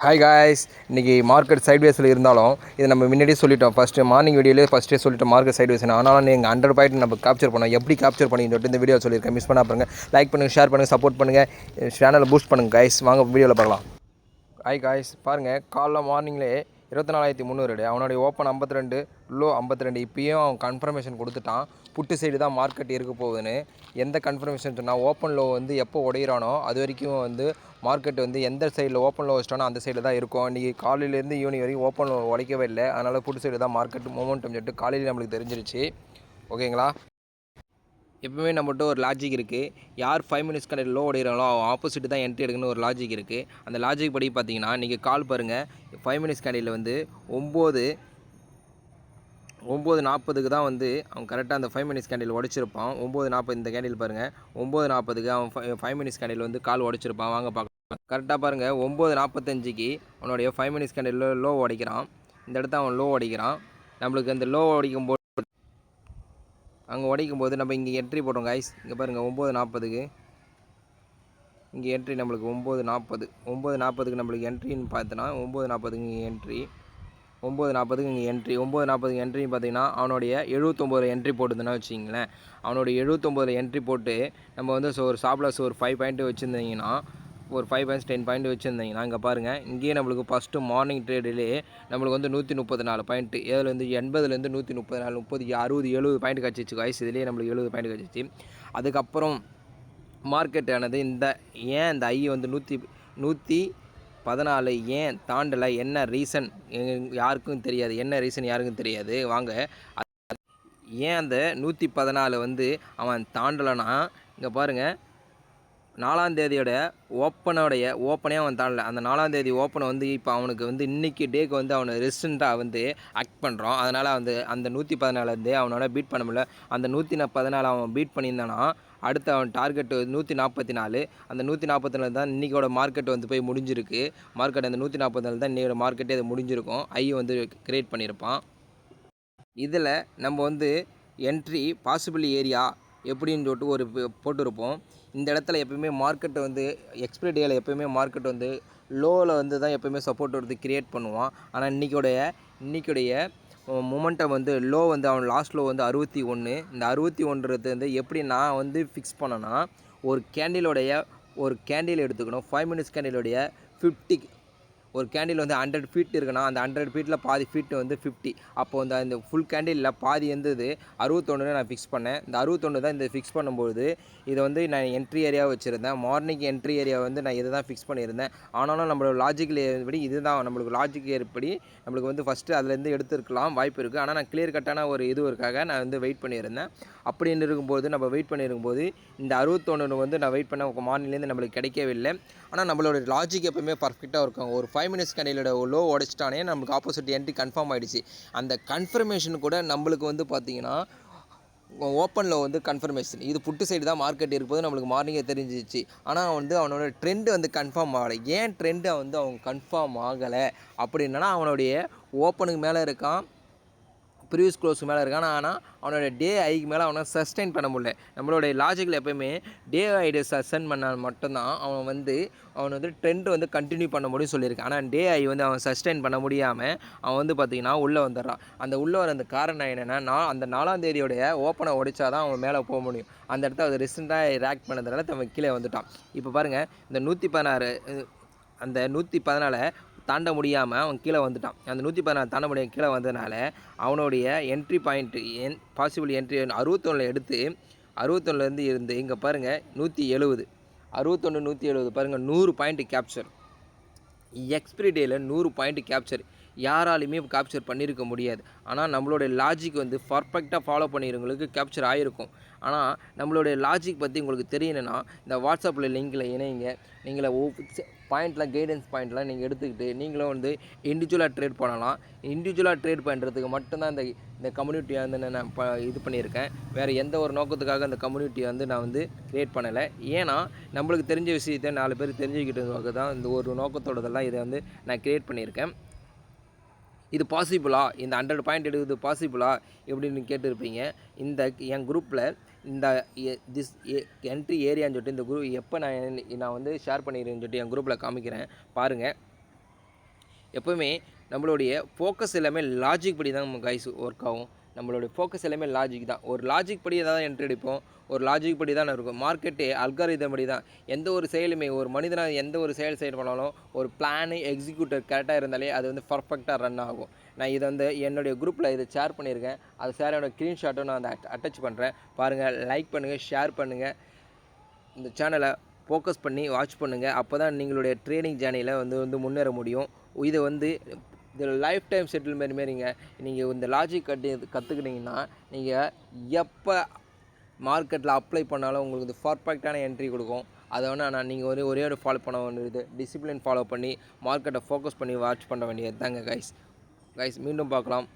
Hi guys, இன்றைக்கி market சைட்வேஸில் இருந்தாலும் இதை நம்ம முன்னாடியே சொல்லிட்டோம். ஃபஸ்ட்டு மார்னிங் வீடியோலேயே ஃபஸ்ட்டே சொல்லிட்டோம் மார்க்கெட் சைட்வேஸ். ஆனாலும் நீங்கள் 100 பாயிண்ட் நம்ம கேப்சர் பண்ணோம். எப்படி கேப்சர் பண்ணி சொல்லிட்டு இந்த வீடியோ சொல்லியிருக்கேன். மிஸ் பண்ணா பாருங்கள். லைக் பண்ணுங்கள், ஷேர் பண்ணுங்கள், சப்போர்ட் பண்ணுங்கள், சேனலை பூஸ்ட் பண்ணுங்கள் காய்ஸ். வாங்க வீடியோவில் பார்க்கலாம். ஹாய் காய்ஸ், பாருங்கள், காலைல மார்னிங்லேயே 24,300 அவனுடைய ஓப்பன் 52, லோ 52. இப்போயும் அவன் கன்ஃபர்மேஷன் கொடுத்துட்டான் புட்டு சைடு தான் மார்க்கெட் இருக்க போகுதுன்னு. எந்த கன்ஃபர்மேஷன் சொன்னால் ஓப்பன் லோ வந்து எப்போ உடையிறானோ அது வரைக்கும் வந்து மார்க்கெட் வந்து எந்த சைடில் ஓப்பன் லோ வச்சிட்டானோ அந்த சைடில் தான் இருக்கும். இன்றைக்கி காலையிலேருந்து ஈவினிங் வரைக்கும் ஓப்பன் லோ உடைக்கவே இல்லை. அதனால் புட்டு சைடு தான் மார்க்கெட் மொமெண்டம் சொல்லிட்டு காலையில் நம்மளுக்கு தெரிஞ்சிருச்சு. ஓகேங்களா? எப்பவுமே நம்மகிட்ட ஒரு லாஜிக் இருக்குது. யார் 5 மினிட்ஸ் கண்டிப்பாக லோ உடையிறாங்களோ அவன் ஆப்போசிட் தான் என்ட்ரி எடுக்கணும்னு ஒரு லாஜிக் இருக்குது. அந்த லாஜிக் படி பார்த்தீங்கன்னா நீங்கள் கால் பாருங்கள். 5 மினிட்ஸ் கேண்டில் வந்து 9:40க்கு தான் வந்து அவன் கரெக்டாக அந்த 5 மினிட்ஸ் கேண்டில் உடைச்சிருப்பான். 9:40 இந்த கேண்டில் பாருங்கள். 9:40க்கு அவன் 5 மினிட்ஸ் கேண்டில் வந்து கால் உடைச்சிருப்பான். வாங்க பார்க்கலாம். கரெக்டாக பாருங்கள், 9:45க்கு அவனுடைய 5 மினிட்ஸ் கேண்டில் லோ உடைக்கிறான். இந்த இடத்த அவன் லோ உடைக்கிறான். நம்மளுக்கு அந்த லோ உடைக்கும்போது அங்கே உடைக்கும்போது நம்ம இங்கே என்ட்ரி போட்டோம் காய்ஸ். இங்கே பாருங்கள், 9:40க்கு இங்கே என்ட்ரி நம்மளுக்கு 9:40க்கு நம்மளுக்கு என்ட்ரின்னு பார்த்தோன்னா 9:40க்கு இங்கே என்ட்ரி, 9:40க்கு இங்கே என்ட்ரி, 9:40க்கு என்ட்ரின்னு பார்த்தீங்கன்னா அவனுடைய 79 என்ட்ரி போட்டுதுன்னா வச்சிங்களேன். அவனுடைய 79 என்ட்ரி போட்டு நம்ம வந்து ஒரு ஸ்டாப்லாஸ் ஒரு 5 பாயிண்ட் வச்சுருந்தீங்கன்னா, ஒரு 5 பாயிண்ட்ஸ் 10 பாயிண்ட் வச்சுருந்தீங்கன்னா இங்கே பாருங்கள், இங்கேயே நம்மளுக்கு ஃபஸ்ட்டு மார்னிங் ட்ரேடிலே நம்மளுக்கு வந்து 134 பாயிண்ட்டு, ஏதுலேருந்து 80லேருந்து 134, 30, 60, 70 பாயிண்ட் கிடச்சிச்சு காய்ஸ். இதுலேயே நம்மளுக்கு 70 பாயிண்ட் கிடச்சிச்சு. அதுக்கப்புறம் மார்க்கெட் ஆனது ஏன் இந்த ஐ வந்து 114 ஏன் தாண்டலை, என்ன ரீசன் யாருக்கும் தெரியாது. என்ன ரீசன் யாருக்கும் தெரியாது. வாங்க, ஏன் அந்த 114 வந்து அவன் தாண்டலைன்னா இங்கே பாருங்கள், 4ஆம் தேதியோட ஓப்பனே அவன் தாண்டலை. அந்த 4ஆம் தேதி ஓப்பனை வந்து இப்போ அவனுக்கு வந்து இன்றைக்கி டேக்கு வந்து அவனை ரெசிஸ்டண்ட்டாக வந்து ஆக்ட் பண்ணுறான். அதனால் அந்த 114 வந்து அவனால் பீட் பண்ண முடியல. அந்த 114 அவன் பீட் பண்ணியிருந்தானா அடுத்து அவன் டார்கெட்டு 144. அந்த 144 தான் இன்றைக்கோட மார்க்கெட் வந்து போய் முடிஞ்சிருக்கு. மார்க்கெட் அந்த 144 தான் இன்றைக்கோட மார்க்கெட்டே அது முடிஞ்சிருக்கும். ஐ வந்து கிரியேட் பண்ணியிருப்பான். இதில் நம்ம வந்து என்ட்ரி பாசிபிள் ஏரியா எப்படின்னு சொல்லிட்டு ஒரு போட்டிருப்போம். இந்த இடத்துல எப்போயுமே மார்க்கெட்டை வந்து எக்ஸ்பிரி டேயில் எப்போயுமே மார்க்கெட் வந்து லோவில் வந்து தான் எப்போயுமே சப்போர்ட் வந்து கிரியேட் பண்ணுவான். ஆனால் இன்றைக்குடைய மொமெண்டம் வந்து லோ வந்து அவன் லாஸ்ட் லோ வந்து 61. இந்த 61 வந்து எப்படி நான் வந்து ஃபிக்ஸ் பண்ணேன்னா, ஒரு கேண்டில் எடுத்துக்கணும். 5 மினிட்ஸ் கேண்டிலுடைய 50, ஒரு கேண்டில் வந்து 100 ஃபீட் இருக்குன்னா அந்த 100 ஃபீட்டில் பாதி ஃபீட் வந்து 50. அப்போது அந்த ஃபுல் கேண்டிலில் பாதி இருந்தது 61 நான் ஃபிக்ஸ் பண்ணேன். இந்த 61 தான் இந்த ஃபிக்ஸ் பண்ணும்போது இதை வந்து நான் என்ட்ரி ஏரியா வச்சுருந்தேன். மார்னிங் என்ட்ரி ஏரியா வந்து நான் இதை தான் ஃபிக்ஸ் பண்ணியிருந்தேன். ஆனாலும் நம்மளோட லாஜிக்கில் ஏற்படி இதுதான் நம்மளுக்கு லாஜிக் ஏற்படி நம்மளுக்கு வந்து ஃபஸ்ட்டு அதுலேருந்து எடுத்துருக்கலாம் வாய்ப்பு இருக்குது. ஆனால் நான் கிளியர் கட்டான ஒரு இதுக்காக நான் வந்து வெயிட் பண்ணியிருந்தேன். அப்படின்னு இருக்கும்போது நம்ம வெயிட் பண்ணியிருக்கும்போது இந்த 61 வந்து நான் வெயிட் பண்ண மார்னிங்லேருந்து நம்மளுக்கு கிடைக்கவில்லை. ஆனால் நம்மளோட லாஜிக் எப்போயுமே பர்ஃபெக்டாக இருக்கும். ஒரு 5 மினிட்ஸ் கேண்டிலோட லோ உடைச்சிட்டானே நம்மளுக்கு ஆப்போசிட் என்ட்ரி கன்ஃபார்ம் ஆகிடுச்சு. அந்த கன்ஃபர்மேஷன் கூட நம்மளுக்கு வந்து பார்த்திங்கன்னா ஓப்பனில் வந்து கன்ஃபர்மேஷன் இது புட்டு சைடு தான் மார்க்கெட் இருக்கும்போது நம்மளுக்கு மார்னிங்கே தெரிஞ்சிச்சு. ஆனால் வந்து அவனோட ட்ரெண்டு வந்து கன்ஃபார்ம் ஆகலை. ஏன் ட்ரெண்டை வந்து அவன் கன்ஃபார்ம் ஆகலை அப்படின்னா, அவனுடைய ஓப்பனுக்கு மேலே இருக்கான், ப்ரீவியஸ் க்ளோஸுக்கு மேலே இருக்கான். ஆனால் அவனோட டே ஐக்கு மேலே அவனை சஸ்டெயின் பண்ண முடியல. நம்மளுடைய லாஜிக்கில் எப்போயுமே டே ஐடியை சஸ்டெயின் பண்ணால் மட்டும்தான் அவன் வந்து ட்ரெண்ட் வந்து கண்டினியூ பண்ண முடியும்னு சொல்லியிருக்கான். ஆனால் டே ஐ வந்து அவன் சஸ்டெயின் பண்ண முடியாமல் அவன் வந்து பார்த்திங்கன்னா உள்ளே வந்துடுறான். அந்த உள்ளே வர அந்த காரணம் என்னென்னா, அந்த 4ஆம் தேதியோடைய ஓப்பனை உடைச்சா தான் அவன் மேலே போக முடியும். அந்த இடத்த அது ரிசெண்டாக ரேக் பண்ணதுனால அவன் கீழே வந்துட்டான். இப்போ பாருங்கள், இந்த 114 தாண்ட முடியாமல் அவன் கீழே வந்துட்டான். அந்த 114 தாண்ட முடியாமல் கீழே வந்ததுனால அவனுடைய என்ட்ரி பாயிண்ட்டு பாசிபிள் என்ட்ரி 61 எடுத்து 61லேருந்து இருந்து இங்கே பாருங்கள் 170, 61, 170 பாருங்கள், 100 பாயிண்ட் கேப்சர். எக்ஸ்பிரி டேயில் 100 பாயிண்ட் கேப்சர் யாராலையுமே கேப்சர் பண்ணியிருக்க முடியாது. ஆனால் நம்மளுடைய லாஜிக் வந்து பர்ஃபெக்டாக ஃபாலோ பண்ணிடுறவங்களுக்கு கேப்சர் ஆகிருக்கும். ஆனால் நம்மளுடைய லாஜிக் பற்றி உங்களுக்கு தெரியணுன்னா இந்த வாட்ஸ்அப்பில் லிங்கில் இணைங்க. நீங்களே பாயிண்ட்லாம் கைடன்ஸ் பாயிண்ட்லாம் நீங்கள் எடுத்துக்கிட்டு நீங்களும் வந்து இண்டிவிஜுவலாக ட்ரேட் பண்ணலாம். இண்டிவிஜுவலாக ட்ரேட் பண்ணுறதுக்கு மட்டும்தான் இந்த கம்யூனிட்டியை வந்து நான் இது பண்ணியிருக்கேன். வேறு எந்த ஒரு நோக்கத்துக்காக அந்த கம்யூனிட்டியை வந்து நான் வந்து க்ரியேட் பண்ணலை. ஏன்னா நம்மளுக்கு தெரிஞ்ச விஷயத்தை 4 பேர் தெரிஞ்சுக்கிட்டதுக்காக தான் இந்த ஒரு நோக்கத்தோடதெல்லாம் இதை வந்து நான் க்ரியேட் பண்ணியிருக்கேன். இது பாசிபிளா, இந்த 100 பாயிண்ட் எடுக்கிறது பாசிபிளா எப்படின்னு கேட்டுருப்பீங்க. என் குரூப்பில் இந்த என்ட்ரி ஏரியான்னு சொல்லிட்டு இந்த குரூப் எப்போ நான் வந்து ஷேர் பண்ணிடுறேன்னு சொல்லிட்டு என் குரூப்பில் காமிக்கிறேன் பாருங்கள். எப்போவுமே நம்மளுடைய ஃபோக்கஸ் எல்லாமே லாஜிக் படி தான் நம்ம கைஸ் ஒர்க் ஆகும். நம்மளுடைய ஃபோக்கஸ் எல்லாமே லாஜிக் தான். ஒரு லாஜிக் படி தான் என்ட்ரி அடிப்போம். ஒரு லாஜிக் படி தான் இருக்கும். மார்க்கெட்டு அல்காரிதம் படி தான். எந்த ஒரு செயலுமே ஒரு மனிதனாக எந்த ஒரு செயல் பண்ணாலும் ஒரு பிளானு எக்ஸிக்யூட்டர் கரெக்டாக இருந்தாலே அது வந்து பர்ஃபெக்டாக ரன் ஆகும். நான் இதை வந்து என்னுடைய குரூப்பில் இதை ஷேர் பண்ணியிருக்கேன். அது ஷேரோட ஸ்க்ரீன்ஷாட்டும் நான் அதை அட்டாச் பண்ணுறேன். பாருங்கள், லைக் பண்ணுங்கள், ஷேர் பண்ணுங்கள். இந்த சேனலை ஃபோக்கஸ் பண்ணி வாட்ச் பண்ணுங்கள். அப்போ தான் நீங்களுடைய ட்ரேடிங் ஜேர்னியில் வந்து முன்னேற முடியும். இது வந்து இது லைஃப் டைம் செட்டில்மெண்ட் மாரிங்க. நீங்கள் இந்த லாஜிக் கற்றுக்கிட்டிங்கன்னா நீங்கள் எப்போ மார்க்கெட்டில் அப்ளை பண்ணாலும் உங்களுக்கு இது பர்ஃபெக்டான என்ட்ரி கொடுக்கும். அதை வேணால் நீங்கள் ஒரே ஒரு ஃபாலோ பண்ண வேண்டியது டிசிப்ளின் ஃபாலோ பண்ணி மார்க்கெட்டை ஃபோக்கஸ் பண்ணி வாட்ச் பண்ண வேண்டியது தாங்க கைஸ். மீண்டும் பார்க்கலாம்.